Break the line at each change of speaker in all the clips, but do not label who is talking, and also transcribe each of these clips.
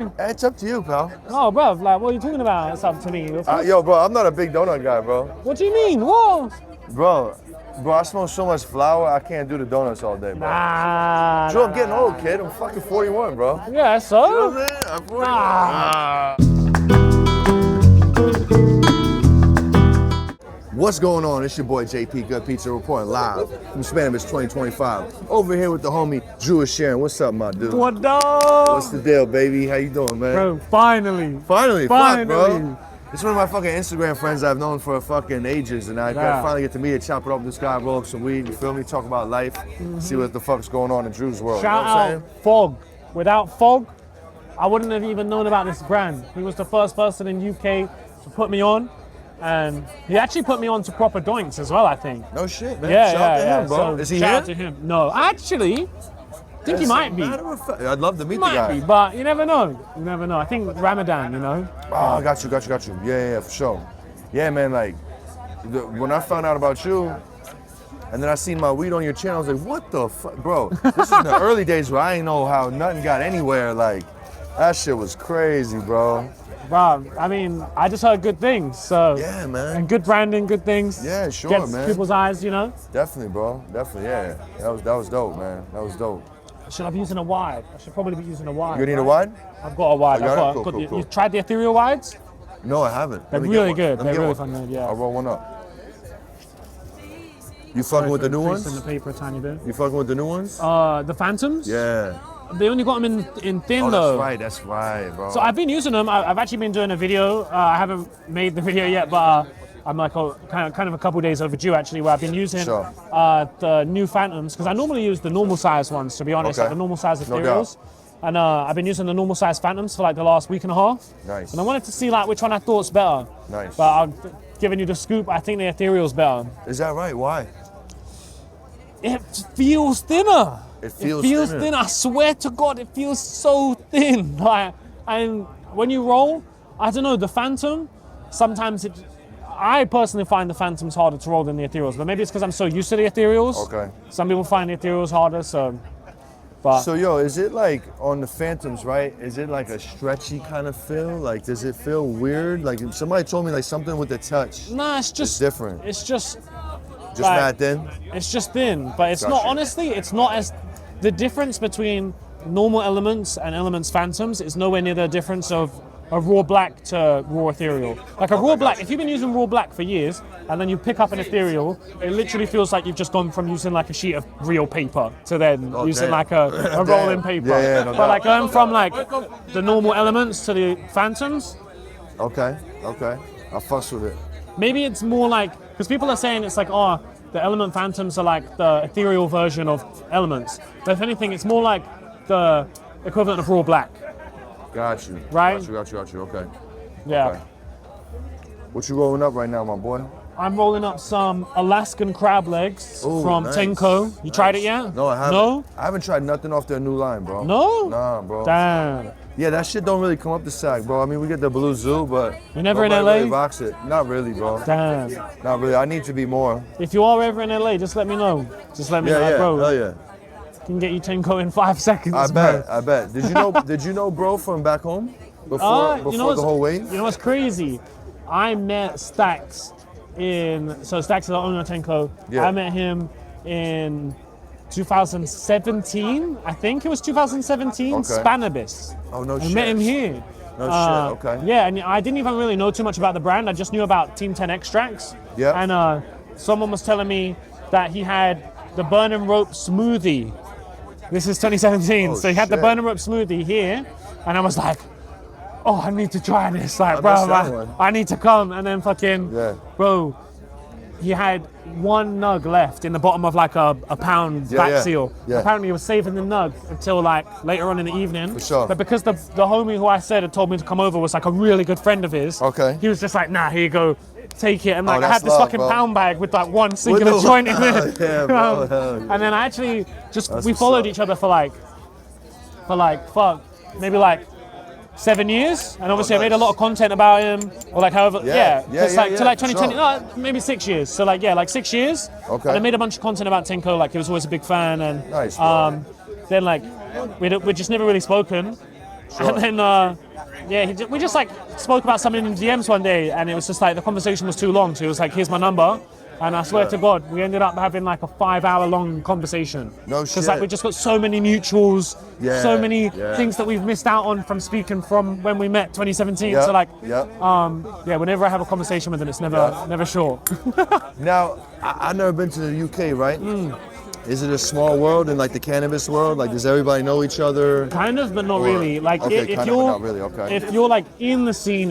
It's up to you, pal.
Oh, bro, like, what are you talking about? It's up to me.
Yo, bro, I'm not a big donut guy, bro.
What do you mean? What?
Bro, I smoke so much flour, I can't do the donuts all day, bro.
Nah.
Joe, I'm getting old, kid. I'm fucking 41, bro.
Yeah, so?
You know what I'm saying? I'm 41.
Nah.
What's going on? It's your boy JP Good Pizza reporting live from Spannabis 2025. Over here with the homie Drew Sharon. What's up, my dude?
What up?
What's the deal, baby? How you doing, man?
Bro, finally.
Finally. Fuck, bro. It's one of my fucking Instagram friends I've known for fucking ages, and I finally get to meet her, chop it up with this guy, roll up some weed, you feel me? Talk about life, see what the fuck's going on in Drew's world.
Shout out Fog. Without Fog, I wouldn't have even known about this brand. He was the first person in UK to put me on, and he actually put me on to proper doinks as well, I think.
No shit, man.
Yeah,
shout out to him, bro.
So
is he
shout
here?
out to him. No, actually, I think he might be.
I'd love to meet the
Might
guy.
be, but you never know. You never know. I think Ramadan, you know.
Oh, I got you. Yeah, for sure. Yeah, man, like, when I found out about you, and then I seen my weed on your channel, I was like, what the fuck? Bro, this is in the early days where I ain't know how nothing got anywhere. Like, that shit was crazy, bro.
Bro, I mean, I just heard good things, so.
Yeah, man.
And good branding, good things.
Yeah, sure,
Gets
man.
people's eyes, you know.
Definitely, bro. Definitely, yeah. That was dope, man. That was dope.
Should I be using a wide? I should probably be using a wide.
You need a wide?
I've got a wide.
Cool, cool.
You tried the ethereal wides?
No, I haven't.
They're really good. They're really fun, yeah.
I'll roll one up. You fucking with the new ones?
In the paper a tiny bit.
You fucking with the new ones?
The Phantoms?
Yeah.
They only got them in thin
Oh,
though.
that's right, bro.
So I've been using them. I've actually been doing a video. I haven't made the video yet, but I'm like kind of a couple days overdue actually, where I've been using the new Phantoms, because I normally use the normal size ones, to be honest, like the normal size ethereals. And I've been using the normal size Phantoms for like the last week and a half.
Nice.
And I wanted to see like which one I thought's better.
Nice.
But I'm giving you the scoop. I think the ethereal's better.
Is that right? Why?
It feels thinner.
It feels
thin. I swear to God, it feels so thin. Like, and when you roll, I don't know, the Phantom, sometimes I personally find the Phantoms harder to roll than the ethereals, but maybe it's because I'm so used to the ethereals.
Okay.
Some people find the ethereals harder, so. But
So yo, is it like on the Phantoms, right? Is it like a stretchy kind of feel? Like, does it feel weird? Like, somebody told me like something with the touch.
nah, it's just
It's different.
It's just
Just
like,
mad thin?
It's just thin, but it's
Gotcha.
not. Honestly, it's not as the difference between normal elements and elements Phantoms is nowhere near the difference of a raw black to raw ethereal. Like a raw black, if you've been using raw black for years and then you pick up an ethereal, it literally feels like you've just gone from using like a sheet of real paper to then using like a rolling paper.
No
but
doubt.
like going from like the normal elements to the Phantoms,
Okay. I fuss with it.
maybe it's more like, because people are saying it's like, oh, the element Phantoms are like the ethereal version of elements. But if anything, it's more like the equivalent of raw black.
Got you.
Right?
Got you. Okay.
Yeah.
Okay. What you rolling up right now, my boy?
I'm rolling up some Alaskan crab legs from
nice.
Tenko. You tried it yet?
No, I haven't.
No?
I haven't tried nothing off their new line, bro.
No?
Nah, bro.
Damn.
Yeah, that shit don't really come up the sack, bro. I mean, we get the Blue Zoo, but
You're never in
nobody
LA?
really rocks it. Not really, bro.
Damn.
Not really. I need to be more.
If you are ever in LA, just let me know. Just let me know,
Yeah,
bro.
hell yeah.
Can get you Tenko in 5 seconds.
I
bro.
bet. Did you know bro from back home? Before
You know
the whole wave?
You know what's crazy? I met Stacks Stacks is the owner of Tenko.
Yeah.
I met him in 2017, I think it was 2017,
Okay.
Spannabis.
Oh, no
I
shit.
met him here.
No shit, okay.
Yeah, and I didn't even really know too much about the brand. I just knew about Team 10 extracts.
Yeah.
And someone was telling me that he had the Burn and Rope smoothie. This is 2017.
Oh,
so he had the
shit.
Burn and Rope smoothie here, and I was like, oh, I need to try this. Like,
I
bro,
missed that one.
I need to come. And then fucking,
Yeah.
bro, he had one nug left in the bottom of like a pound back seal.
Yeah.
Apparently he was saving the nug until like later on in the evening.
For sure.
But because the homie who I said had told me to come over was like a really good friend of his.
Okay.
He was just like, nah, here you go. Take it. And like I
that's
had this
love,
fucking
bro.
pound bag with like one singular
the-
joint in it.
Yeah, bro, hell yeah.
And then I actually
That's
we
what's
followed
up.
each other for maybe like 7 years, and obviously I made a lot of content about him, or like however, just like to like
for
2020,
sure.
no, maybe 6 years. So like like 6 years.
Okay.
And I made a bunch of content about Tenko. Like he was always a big fan, and
Nice, bro.
then like we'd just never really spoken,
Sure.
And then, we just like spoke about something in DMs one day, and it was just like the conversation was too long. So he was like, "Here's my number," and I swear to God, we ended up having like a 5-hour-long conversation.
No shit.
Because like we just got so many mutuals, so many
yeah.
things that we've missed out on from speaking from when we met 2017.
Yep,
So like,
yep.
Whenever I have a conversation with him, it's never short.
Now, I've never been to the UK, right? Is it a small world in like the cannabis world? Like, does everybody know each other?
Kind of, but not really. Like,
okay,
if
kind
you're
of, but not really. Okay.
if you're like in the scene,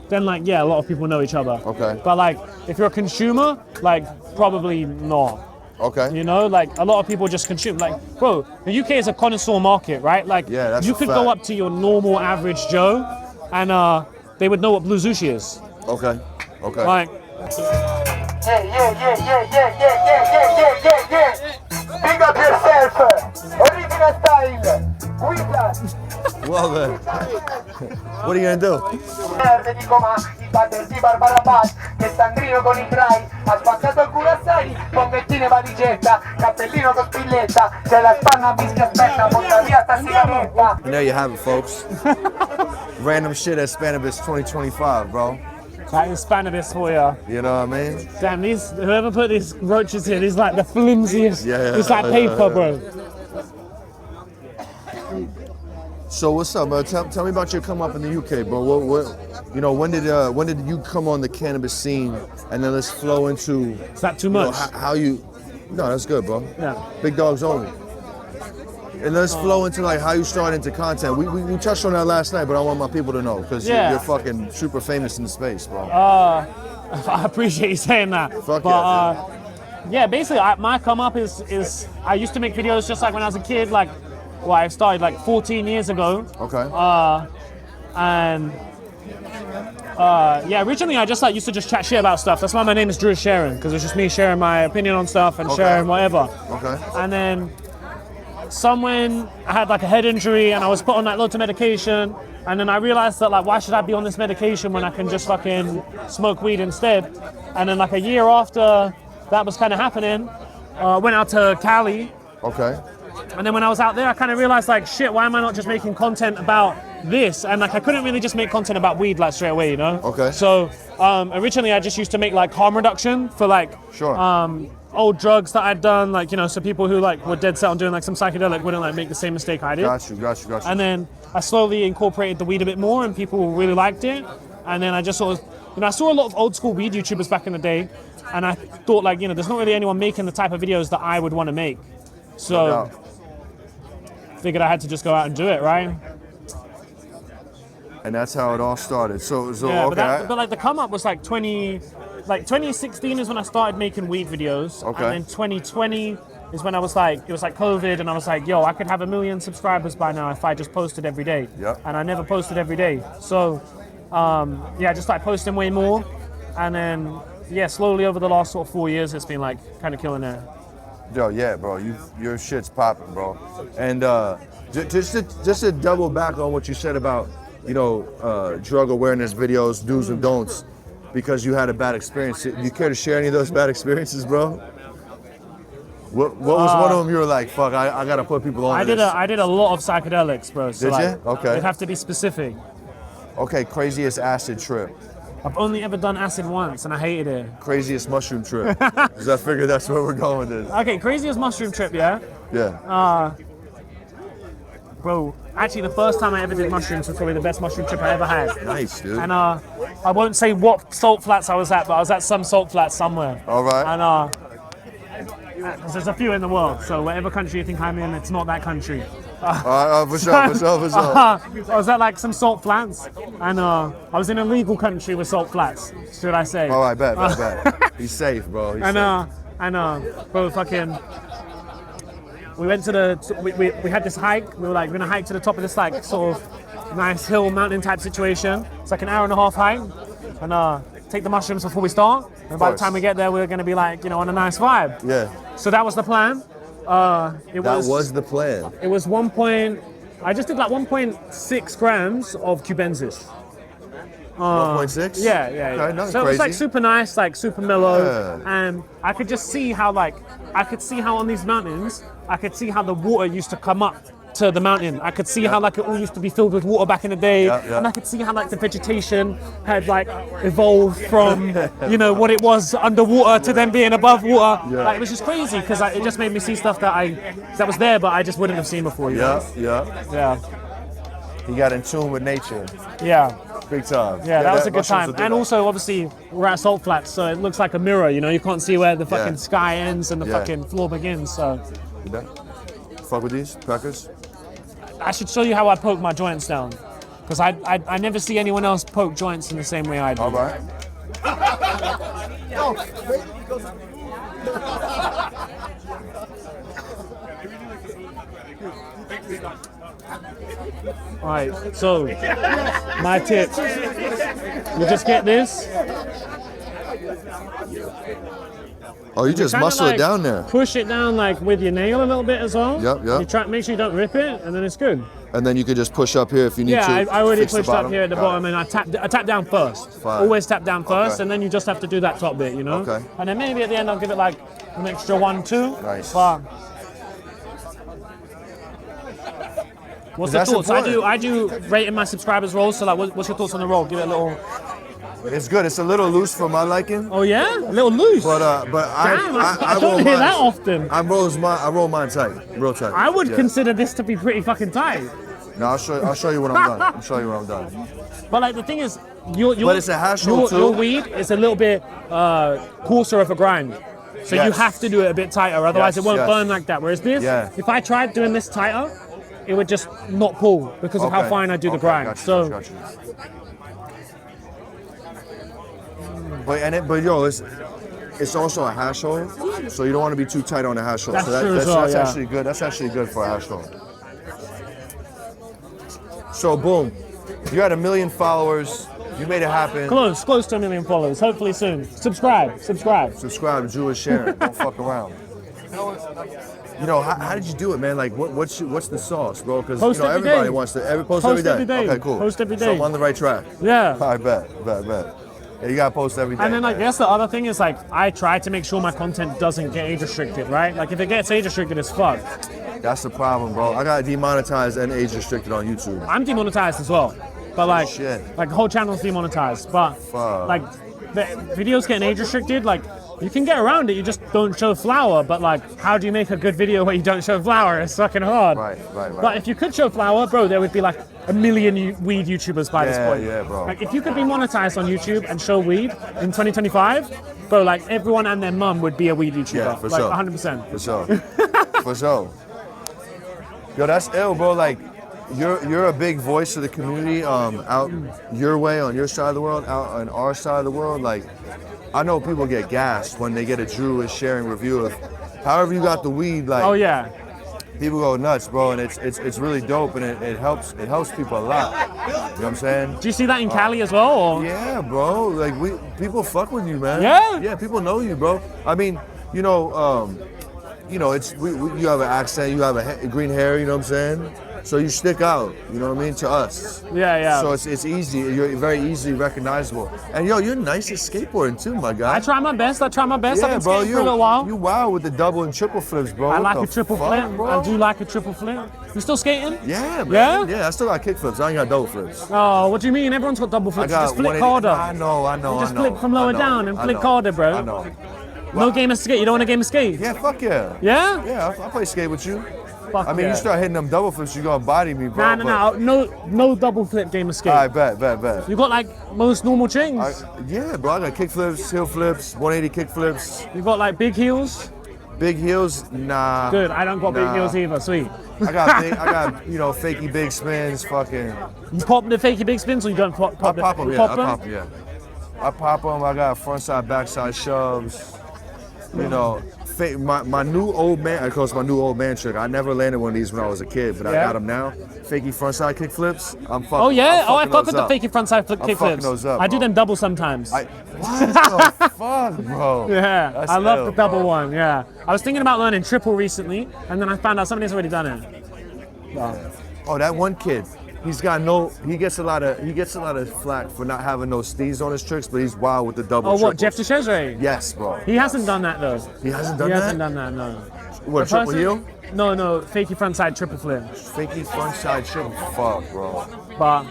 then like a lot of people know each other.
Okay.
But like, if you're a consumer, like probably not.
Okay.
You know, like a lot of people just consume. Like, bro, the UK is a connoisseur market, right? Like,
Yeah, that's
you
a
could
fact.
go up to your normal average Joe, and they would know what blue sushi is.
Okay. Okay.
Like,
Big up yourself! Original style! Guida!
Well then, what are you gonna do?
Di Coma, i pater di Barbara Paz, che Sandrino con i dry, ha spaccato il culo assai, pompettine valigetta, cappellino con spilletta, c'è la Spannabis che aspetta, porta via sta sigaretta.
And there you have it, folks. Random shit at Spannabis 2025, bro.
that is Spannabis for you.
You know what I mean?
Damn, whoever put these roaches here, these like the flimsiest.
Yeah,
it's like paper, bro.
So what's up, bro? Tell me about your come up in the UK, bro. When did you come on the cannabis scene? And then let's flow into.
Is that too much?
How you? No, that's good, bro.
Yeah.
Big dogs only. And let's flow into like how you start into content. We touched on that last night, but I want my people to know because you're fucking super famous in the space, bro.
I appreciate you saying that.
Fuck
but basically, my come up is I used to make videos just like when I was a kid, like. Well, I started like 14 years ago.
Okay.
Originally I just like used to just chat shit about stuff. That's why my name is Drew Sharon, because it's just me sharing my opinion on stuff and sharing whatever.
Okay.
And then I had like a head injury and I was put on like loads of medication, and then I realized that like why should I be on this medication when I can just fucking smoke weed instead? And then like a year after that was kind of happening, went out to Cali.
Okay.
And then when I was out there, I kind of realized like, shit, why am I not just making content about this? And like, I couldn't really just make content about weed like straight away, you know?
Okay.
So originally I just used to make like harm reduction for like old drugs that I'd done, like, you know, so people who like were dead set on doing like some psychedelic wouldn't like make the same mistake I did.
Got you.
And then I slowly incorporated the weed a bit more and people really liked it. And then I just sort of, you know, I saw a lot of old school weed YouTubers back in the day, and I thought like, you know, there's not really anyone making the type of videos that I would want to make. So figured I had to just go out and do it, right?
And that's how it all started. So
yeah,
okay.
but like the come up was like 2016 is when I started making weed videos.
Okay.
And then 2020 is when I was like, it was like COVID, and I was like, yo, I could have 1 million subscribers by now if I just posted every day.
Yep.
And I never posted every day. So I just started posting way more. And then slowly over the last sort of 4 years, it's been like kind of killing it.
Yo, yeah, bro, your shit's popping, bro. And just to double back on what you said about, you know, drug awareness videos, do's and don'ts, because you had a bad experience. Do you care to share any of those bad experiences, bro? What was one of them you were like, fuck, I gotta put people on this?
I did a lot of psychedelics, bro. So
Did
like,
you? Okay.
It'd have to be specific.
Okay, craziest acid trip.
I've only ever done acid once and I hated it.
Craziest mushroom trip. Because I figured that's where we're going with this.
Okay, craziest mushroom trip, yeah?
Yeah.
Bro, actually the first time I ever did mushrooms was probably the best mushroom trip I ever had.
Nice, dude.
And I won't say what salt flats I was at, but I was at some salt flats somewhere.
All right.
And 'cause there's a few in the world, so whatever country you think I'm in, it's not that country.
For sure.
I was at like some salt flats, and I was in a legal country with salt flats, should I say.
All right, bet. He's safe, bro. He's safe.
Bro, fucking, we went to we had this hike. We were like, we're gonna hike to the top of this like sort of nice hill mountain type situation. It's like an hour and a half hike, and take the mushrooms before we start. And by the time we get there, we're gonna be like, you know, on a nice vibe.
Yeah.
So that was the plan. That
was the plan.
It was I just did like 1.6 grams of cubensis.
1.6?
Yeah.
Okay, nothing
so it was like
crazy.
super nice, like super mellow,
Yeah.
and I could just see how on these mountains, I could see how the water used to come up to the mountain. I could see how like it all used to be filled with water back in the day,
Yeah.
and I could see how like the vegetation had like evolved from what it was underwater to then being above water.
Yeah.
Like it was just crazy because it just made me see stuff that was there, but I just wouldn't have seen before.
Yeah.
Yeah.
He got in tune with nature,
Yeah.
big time.
Yeah, that was a good
mushrooms
time.
will do
And
that.
also, obviously, we're at Salt Flats, so it looks like a mirror. You can't see where the fucking
Yeah.
sky ends and the
Yeah.
fucking floor begins. So
You done? Fuck with these crackers.
I should show you how I poke my joints down, because I never see anyone else poke joints in the same way I do.
All right.
All right. So my tip: you just get this.
Oh, you just
Kinda
muscle
like
it down there,
Push it down like with your nail a little bit as well.
Yep.
You try make sure you don't rip it, and then it's good.
and then you could just push up here if you need
Yeah,
to.
I already
fix the
pushed up
bottom.
here at the
Got
bottom,
it.
and I tap down first.
Fine.
Always tap down first,
Okay.
and then you just have to do that top bit,
Okay.
And then maybe at the end I'll give it like an extra 1-2.
Nice.
But what's the
That's
thoughts?
important.
I do rating my subscribers' rolls. So like, what's your thoughts on the roll? Give it a little.
It's good. It's a little loose for my liking,
Oh yeah, a little loose.
but
Damn, I
roll
don't hear
mine-
that often.
I roll mine tight, real tight.
I would
Yeah.
consider this to be pretty fucking tight.
No, I'll show you when I'm done. I'll show you when I'm done.
But like the thing is, your
But it's a hash roll, too.
Your weed is a little bit coarser of a grind. So you
Yes.
have to do it a bit tighter, otherwise
Yes,
it won't
yes.
burn like that. Whereas this,
Yeah.
if I tried doing this tighter, it would just not pull because of how
Okay.
fine I do the
Okay,
grind.
got you,
So
got you. But yo, it's also a hash hole, so you don't want to be too tight on the hash hole.
That's
so
true as well,
that's
yeah.
actually good. That's actually good for a hash hole. So boom, you had 1 million followers. You made it happen.
close to 1 million followers. Hopefully soon. Subscribe.
Subscribe, Jewish Sharon. Don't fuck around. How did you do it, man? Like, what's the sauce, bro? Because
Post every
everybody
day.
wants to post
Post
every day.
every day.
Okay, cool.
Post every
So
day.
I'm on the right track.
Yeah.
I bet. Yeah, you gotta post every day.
And then I guess the other thing is like I try to make sure my content doesn't get age restricted, right? Like if it gets age restricted, it's fucked.
That's the problem, bro. I got demonetized and age restricted on YouTube.
I'm demonetized as well, but like
Shit.
the whole channel's demonetized. But
Fuck.
like the videos getting age restricted, like you can get around it. You just don't show flower. But like, how do you make a good video where you don't show flower? It's fucking hard.
Right.
But if you could show flower, bro, there would be like 1 million weed YouTubers by this point.
Yeah, bro.
Like if you could be monetized on YouTube and show weed in 2025, bro, like everyone and their mum would be a weed YouTuber.
Yeah, for
like
sure.
100%.
For sure. For sure. Yo, that's ill, bro. Like, you're a big voice of the community, out your way on your side of the world, out on our side of the world. Like, I know people get gassed when they get a Jewish sharing review of however you got the weed. Like,
Oh yeah.
people go nuts, bro, and it's really dope, and it helps people a lot. You know what I'm saying?
Do you see that in Cali as well? Or?
Yeah, bro. Like people fuck with you, man.
Yeah?
Yeah, people know you, bro. I mean, it's you have an accent, you have green hair. You know what I'm saying? So you stick out. You know what I mean to us.
Yeah.
So it's easy. You're very easily recognizable. And yo, you're nice at skateboarding too, my guy.
I try my best. I've
Yeah,
been
bro.
skating for a little while.
You wild with the double and triple flips, bro.
I
What
like
the
a triple
fuck,
flip.
bro?
I do like a triple flip. You still skating?
Yeah, man.
Yeah?
Yeah, I still got kick flips. I ain't got double flips.
Oh, what do you mean? Everyone's got double
I
flips.
got
Just flip
180
harder.
I know.
You just
I know,
flip from lower
I know,
down and
I
flip
know,
harder, bro.
I know.
No game of skate. You don't want a game of skate?
Yeah, fuck yeah.
Yeah?
Yeah, I play skate with you.
Fuck
I mean,
yeah.
you start hitting them double flips, you gonna body me, bro.
No double flip game of skate.
I bet.
You got like most normal chains.
Yeah, bro, I got kick flips, heel flips, 180 kick flips,
You got like big heels.
big heels. Nah.
Good. I don't got big
Nah.
heels either. Sweet.
I got fakey big spins, fucking.
You pop the fakey big spins or you don't pop
I
the
pop them,
you
yeah.
pop
I
'em?
pop them, yeah. I pop them. I got front side, back side shoves. My new old man. I call it my new old man trick. I never landed one of these when I was a kid, but I
Yeah.
got them now. Fakey front side kick flips. I'm fucking.
Oh yeah.
I'm
I
fucking
fuck with
those
the
up.
fakey front side
I'm
kick
fucking
flips.
those up,
I do
bro.
them double sometimes.
What the fuck, bro?
Yeah,
That's
I love
ill,
the double
bro.
one. Yeah, I was thinking about learning triple recently, and then I found out somebody's already done it.
Oh, that one kid. He gets a lot of flack for not having no steez on his tricks, but he's wild with the double.
Oh, what,
triples.
Jeff DeChesre?
Yes, bro.
He hasn't done that though.
He hasn't done
He
that.
hasn't done that, no.
What, triple heel?
No, fakey frontside triple flip.
Fakey frontside triple. Fuck, bro.
But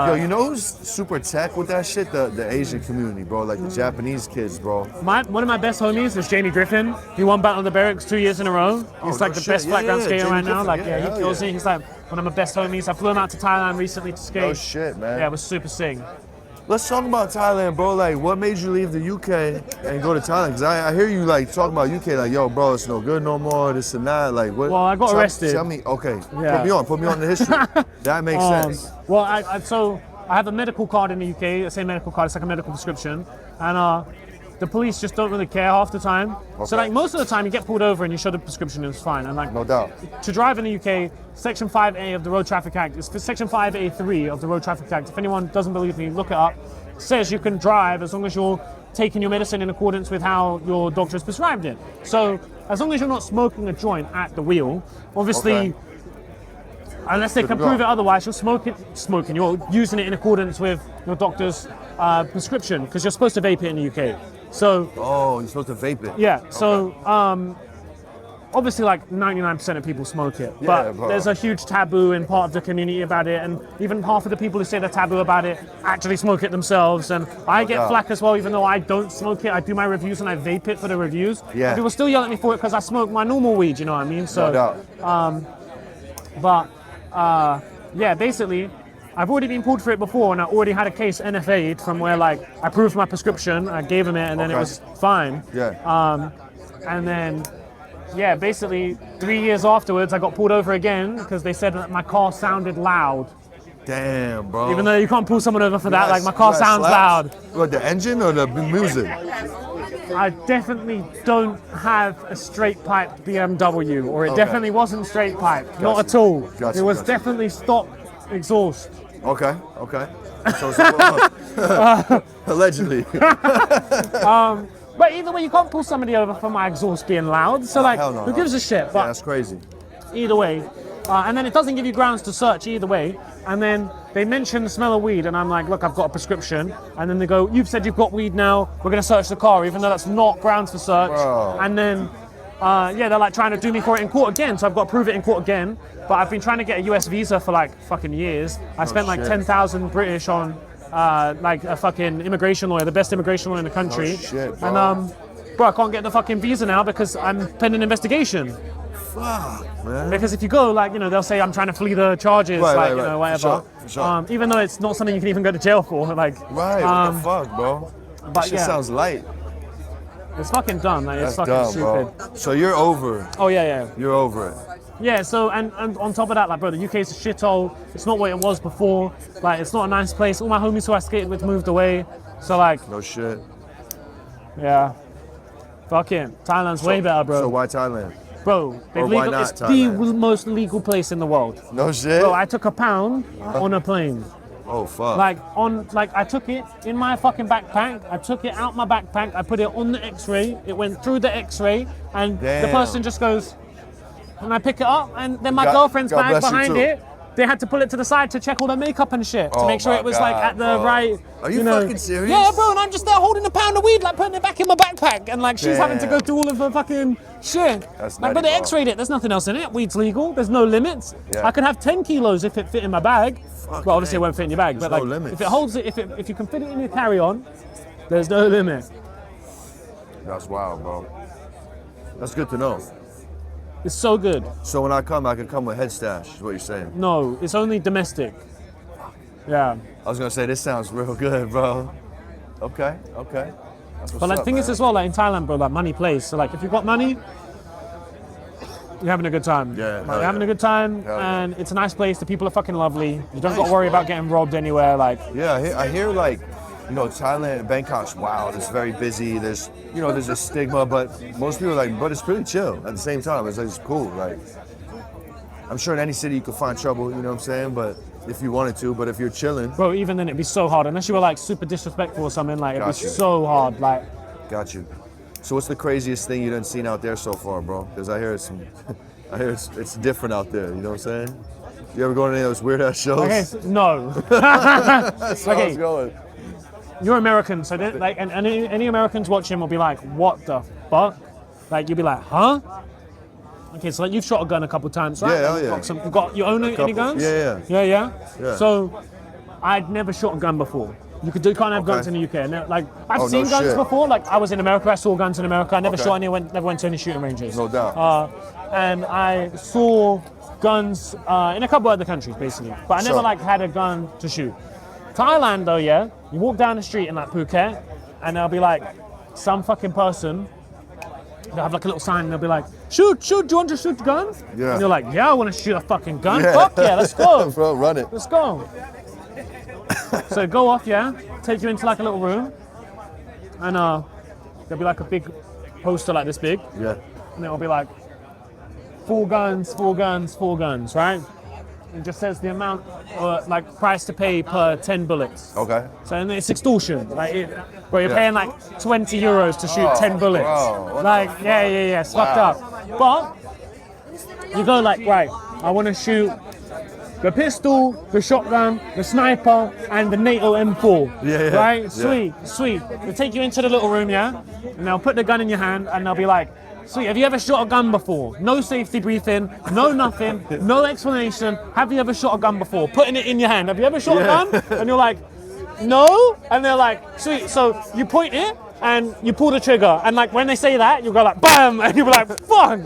Yo, you know who's super tech with that shit? The Asian community, bro. Like the Japanese kids, bro.
one of my best homies is Jamie Griffin. He won Battle of the Barracks 2 years in a row. He's like the best flat ground skater right now. Like, yeah, he kills it. He's like one of my best homies. I flew him out to Thailand recently to skate.
Oh shit, man.
Yeah, it was super sick.
Let's talk about Thailand, bro. Like, what made you leave the UK and go to Thailand? Because I hear you like talk about UK, like, yo, bro, it's no good no more, this and that. Like, what?
Well, I got arrested.
Tell me, okay,
Yeah.
put me on the history. That makes sense.
Well, so I have a medical card in the UK. I say medical card, it's like a medical prescription, and the police just don't really care half the time.
Okay.
So like most of the time, you get pulled over and you show the prescription, and it's fine. And like
No doubt.
to drive in the UK, Section 5A of the Road Traffic Act is Section 5A3 of the Road Traffic Act. If anyone doesn't believe me, look it up. It says you can drive as long as you're taking your medicine in accordance with how your doctor has prescribed it. So as long as you're not smoking a joint at the wheel, obviously.
Okay.
Unless they can prove it otherwise, you're smoking. You're using it in accordance with your doctor's prescription, because you're supposed to vape it in the UK. So,
Oh, you're supposed to vape it.
yeah. So, obviously, like 99% of people smoke it, but
bro.
there's a huge taboo in part of the community about it, and even half of the people who say they're taboo about it actually smoke it themselves. And I get flack as well, even though I don't smoke it. I do my reviews and I vape it for the reviews.
Yeah.
And people still yell at me for it because I smoke my normal weed. You know what I mean? So,
No doubt.
yeah, basically, I've already been pulled for it before, and I already had a case NFA'd from where, like, I proved my prescription, I gave him it, and then it was fine.
Yeah.
And then, yeah, basically, 3 years afterwards, I got pulled over again because they said that my car sounded loud.
Damn, bro.
Even though you can't pull someone over for that, like, my
You
car
got
sounds
slapped?
loud.
What, the engine or the music?
I definitely don't have a straight pipe BMW, or it definitely wasn't straight pipe, not at all. It was definitely stop exhaust.
Okay. Allegedly.
But either way, you can't pull somebody over for my exhaust being loud, so like,
hell no,
who gives a shit?
Yeah,
But
that's crazy.
either way, and then it doesn't give you grounds to search either way, and then they mention the smell of weed, and I'm like, look, I've got a prescription, and then they go, you've said you've got weed now, we're gonna search the car, even though that's not grounds for search.
Bro.
And then yeah, they're like trying to do me for it in court again, so I've got to prove it in court again. But I've been trying to get a US visa for like fucking years. I spent like
shit.
10,000 British on like a fucking immigration lawyer, the best immigration lawyer in the country.
shit, bro.
And bro, I can't get the fucking visa now because I'm pending investigation.
Fuck, man.
Because if you go, like, you know, they'll say I'm trying to flee the charges,
Right,
like,
right,
you know,
right.
whatever.
For sure.
Even though it's not something you can even go to jail for, like.
Right, what the fuck, bro?
But
That shit
yeah,
sounds light.
it's fucking dumb. Like, it's
That's
fucking
dumb,
stupid.
bro. So you're over.
Oh yeah.
You're over it.
Yeah, so, and on top of that, like, bro, the UK is a shithole. It's not what it was before. Like, it's not a nice place. All my homies who I skated with moved away. So, like,
No shit.
yeah. Fucking, Thailand's way better, bro.
So why Thailand?
Bro,
Or why not
it's the
Thailand?
most legal place in the world.
No shit?
Bro, I took a pound on a plane.
Oh, fuck.
Like I took it in my fucking backpack. I took it out my backpack. I put it on the X-ray. It went through the X-ray, and the
Damn.
person just goes, and I pick it up, and then my
God-
girlfriend's
God
bag
bless you
behind
too.
it. They had to pull it to the side to check all the makeup and shit to
Oh
make sure
my
it was like
God,
at the
bro.
right.
Are you
know.
fucking serious?
Yeah, bro. And I'm just there holding a pound of weed, like putting it back in my backpack, and like she's having to go
Damn.
through all of her fucking shit.
That's
like,
nutty,
but they
bro.
X-rayed it. There's nothing else in it. Weed's legal. There's no limits.
Yeah.
I could have 10 kilos if it fit in my bag.
Fuck,
Well, obviously it
man.
won't fit in your bag,
There's
but
no
like
limits.
if it holds it, if you can fit it in your carry-on, there's no limit.
That's wild, bro. That's good to know.
It's so good.
So when I can come with head stash, is what you're saying.
No, it's only domestic. Yeah.
I was gonna say, this sounds real good, bro. Okay. That's what's
But like
up,
the thing is
man.
as well, like in Thailand, bro, like money plays. So like if you've got money, you're having a good time.
Yeah,
Like,
hell
you're having
yeah.
a good time,
Hell yeah.
and it's a nice place. The people are fucking lovely. You don't got to worry about getting robbed anywhere. Like,
Yeah, I hear like, you know, Thailand, Bangkok's wild. It's very busy. There's a stigma, but most people are like, but it's pretty chill at the same time. It's like, it's cool. Like, I'm sure in any city you could find trouble, you know what I'm saying? But if you wanted to, but if you're chilling,
bro, even then it'd be so hard. Unless you were like super disrespectful or something, like it'd be
Got you.
so hard. Like,
got you. So what's the craziest thing you done seen out there so far, bro? Because I hear it's different out there. You know what I'm saying? You ever go to any of those weird ass shows?
okay, no.
That's where I
okay.
was going.
You're American, so like, and any Americans watching will be like, what the fuck? Like you'd be like, huh? Okay, so like you've shot a gun a couple times, right?
Yeah, oh,
You've
yeah.
You've got you own any
couple.
guns?
Yeah.
So I'd never shot a gun before. You can't have guns in the UK. And like I've
Oh,
seen
no
guns
shit.
before. Like I was in America, I saw guns in America. I never
Okay.
shot any. Never went to any shooting ranges.
No doubt.
And I saw guns in a couple other countries, basically. But I never
Sure.
like had a gun to shoot. Thailand, though, yeah. You walk down the street in like Phuket, and there'll be like some fucking person. They'll have like a little sign, and they'll be like, "Shoot! Do you want to shoot guns?"
Yeah.
And you're like, "Yeah, I want to shoot a fucking gun.
Yeah.
Fuck yeah, let's go."
Bro, run it.
Let's go. So go off, yeah. Take you into like a little room, and there'll be like a big poster like this big,
Yeah.
and it'll be like 4 guns, 4 guns, 4 guns, right? It just says the amount, like price to pay per 10 bullets.
Okay.
So and it's extortion, like, bro, you're
Yeah.
paying like 20 euros to shoot 10 bullets.
bro, what
Like, yeah, it's fucked
Wow.
up. But you go like, right, I want to shoot the pistol, the shotgun, the sniper, and the NATO M4.
Yeah.
Right?
Yeah.
Sweet. They take you into the little room, yeah? And they'll put the gun in your hand, and they'll be like, sweet, have you ever shot a gun before? No safety briefing, no nothing, no explanation. Have you ever shot a gun before? Putting it in your hand. Have you ever shot a gun? And you're like, no? And they're like, sweet, so you point it, and you pull the trigger, and like when they say that, you go like bam, and you'll be like fuck,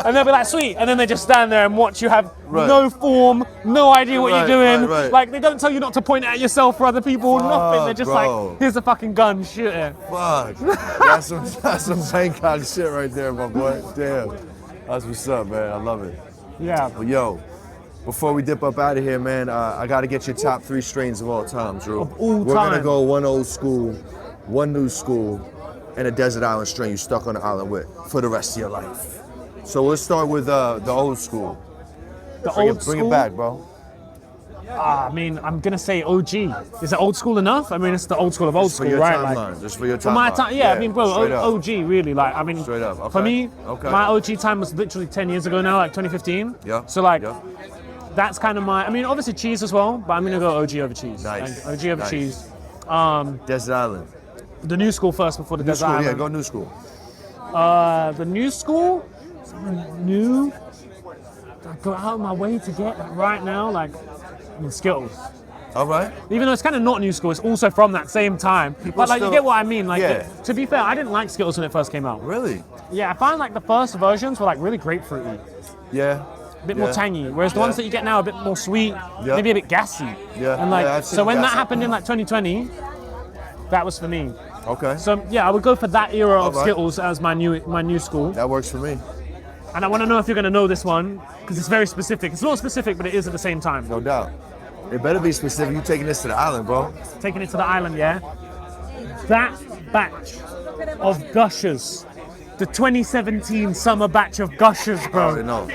and they'll be like sweet, and then they just stand there and watch you have
Right.
no form, no idea what
Right,
you're doing.
right.
Like they don't tell you not to point it at yourself or other people, nothing. They're just
bro.
like, here's a fucking gun, shoot it.
Fuck. That's some Bangkok shit right there, my boy. Damn. That's what's up, man. I love it.
Yeah.
But yo, before we dip up out of here, man, I got to get your top 3 strains of all time, Drew.
Of all
We're going to
time.
go one old school, one new school, and a desert island strain you stuck on the island with for the rest of your life. So let's start with the old school. Bring it back, bro.
I mean, I'm gonna say OG. Is it old school enough? I mean, it's the old school of old
Just for
school,
your
right?
timeline.
Like,
Just for your
for my
timeline.
time, yeah. I mean, bro,
straight up.
OG really. Like, I mean,
Straight up, okay.
for me,
Okay.
my OG time was literally 10 years ago now, like 2015.
Yeah.
So like,
Yeah.
that's kind of my. I mean, obviously cheese as well, but I'm gonna go OG over cheese.
Nice.
Like, OG over
Nice.
cheese.
Desert Island.
The new school first before the
New
desert
school,
island.
yeah, go new school.
The new school, new. I go out of my way to get right now, like, I mean, Skittles.
All right.
Even though it's kind of not new school, it's also from that same time. But like,
still-
you get what I mean. Like,
Yeah.
to be fair, I didn't like Skittles when it first came out.
Really?
Yeah, I found like the first versions were like really grapefruity,
Yeah.
a bit more tangy. Whereas the ones that you get now are a bit more sweet,
Yeah.
maybe a bit gassy.
Yeah.
And like,
Yeah, I've seen
so when that
gassy.
happened in like 2020, that was for me.
Okay.
So yeah, I would go for that era of
Alright.
Skittles as my new school.
That works for me.
And I want to know if you're going to know this one because it's very specific. It's not specific, but it is at the same time.
No doubt. It better be specific. You taking this to the island, bro.
Taking it to the island, yeah. That batch of Gushers, the 2017 summer batch of Gushers,
I
bro.
already know.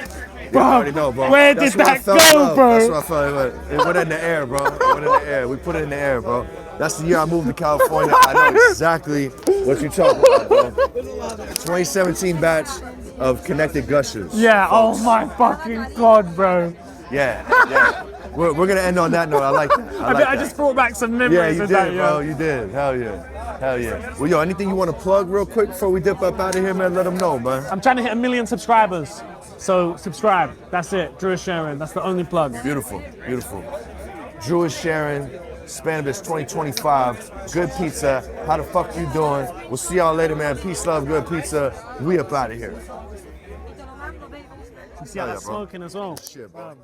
Bro,
I already know, bro.
where
That's
did
what I
that
fell in
go,
love.
bro?
That's what I felt. It went in the air, bro. It went in the air. We put it in the air, bro. That's the year I moved to California. I know exactly what you're talking about, bro. 2017 batch of connected gushers.
Yeah, oh my fucking god, bro.
Yeah. We're gonna end on that note. I like that. I like
I
that.
just brought back some memories
Yeah, you
of
did,
that,
bro.
yeah.
You did. Hell yeah. Well, yo, anything you want to plug real quick before we dip up out of here, man? Let them know, man.
I'm trying to hit 1 million subscribers. So subscribe. That's it. Drew is sharing. That's the only plug.
Beautiful. Drew is sharing. Spannabis 2025. Good pizza. How the fuck you doing? We'll see y'all later, man. Peace, love, good pizza. We up out of here.
You see how
Hell yeah,
that's
bro.
smoking as well.
Shit, bro.